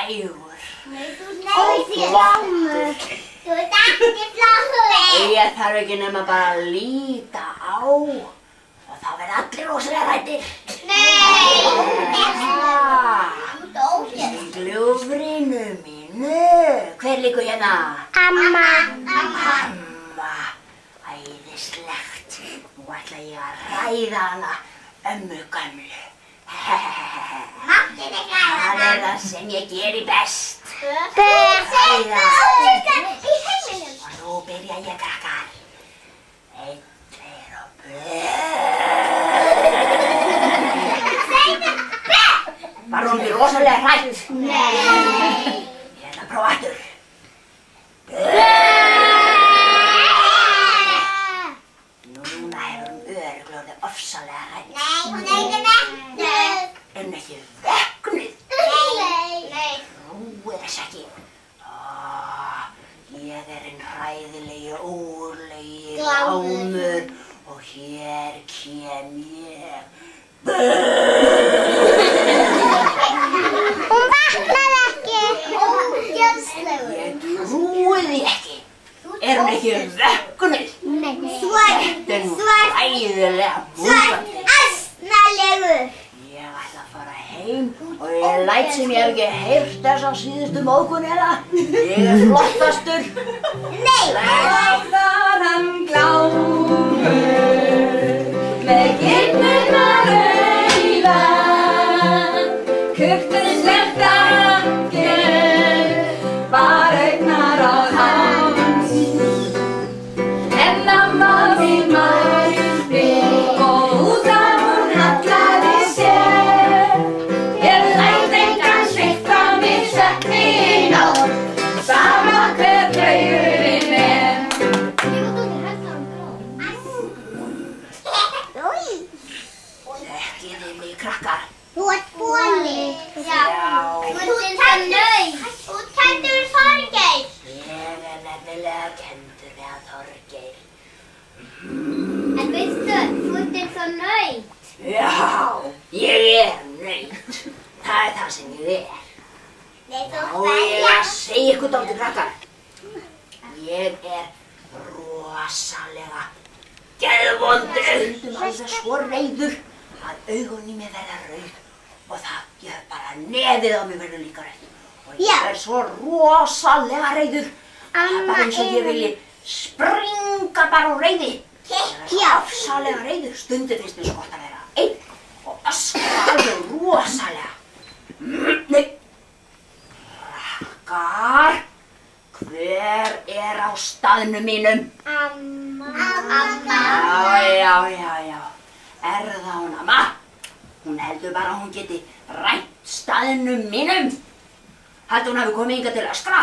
hægur. Nei, þú ert ekki flottur. Þú ert ekki flottur. Ég þarf ekki nema bara að líta á og þá verða allir rosalega hræddir. Nei! Í gljúfrinu mínu. Hver liggur hérna? Amma. Amma. Æðislegt. Nú ætla ég að ræða hana ömmu gömlu. Máttu þig ræða Það það sem ég geri best. Ræða. Í heiminum. Og nú byrja ég, krakkar. 1, 2 og Var hún ekki rosalega hrædd? Nei. Ég ætla að prófa aftur. Núna hefur hún örugglega orðið ofsalega hrædd. Nei, hún er ekki vettur. Er hún ekki vöknuð? Nei. Trúir þess ekki. Ég er hinn hræðilegi, ógurlegi glámur og hér kem ég. Hún vaknaði ekki. Ógeðslegur. Ég trúi því ekki. Er hún ekki vöknuð? Nei. Þetta er nú hræðilega múkandi. Asnalegur. Ég ætla að fara heim og ég læt sem ég hef ekki heyrt þessa síðustu móðgun eða. Ég er flottastur. Nei. Var hann glámur með kinnina rauða, kurteis snertager var augnaráð hans. En amma mín mælti og út af hún hallaði sér. Ég læt engan svipta mig svefni í nótt, sama hver draugurinn er. Þekkið þið mig, krakkar? Þú ert boli. Já. Þú ert kenndur. Þú ert kenndur við Þorgeir. Ég er nefnilega kenndur við að Þorgeir. En veistu, þú ert eins og naut. Já, ég er naut. Það er það sem ég er. Nei, þú Á ég að segja ykkur dálítið, krakkar. Ég er rosalega geðvondur. Stundum alveg svo reiður að augun í mig verða rauð og það ég bara nefið á mig verður líka rauð. Og ég er svo rosalega reiður. Það er bara eins og ég vilji springa bara úr reiði. Ég er ofsalega reiður. Stundum finnst mér svo gott að vera einn og öskra alveg rosalega. Nei. Krakkar, hver er á staðnum mínum? Amma. Já. Er það hún amma? Hún heldur bara að hún geti rænt staðnum mínum. Heldur hún hafi komið hingað til að öskra?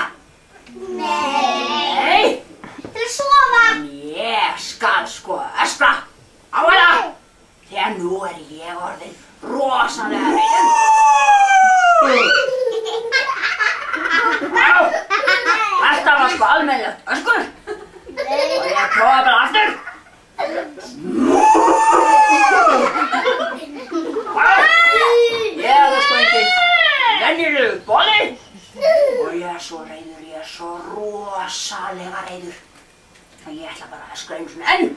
Nei. Til að sofa. En ég skal sko öskra á hana. Þegar nú er ég orðin rosalega reiður. Þetta var sko almennilegt öskur. Og ég prófaði bara aftur. Ég er það sko engin venjulegur boli. Og ég er svo reiður, ég er svo rosalega reiður. Og ég ætla bara að öskra einu svona enn.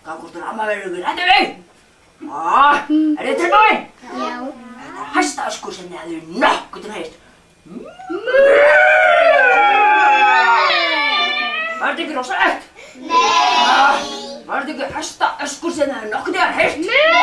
Hvort hún amma verður við rættu mig. Er þið tilbúin? Já. Þetta er hæsta öskur sem þið hefðu nokkuð heyrt. Var þetta ekki rosalegt? Nei. Var þetta ekki hæsta öskur sem þið hefðu nokkuð heyrt? Nei.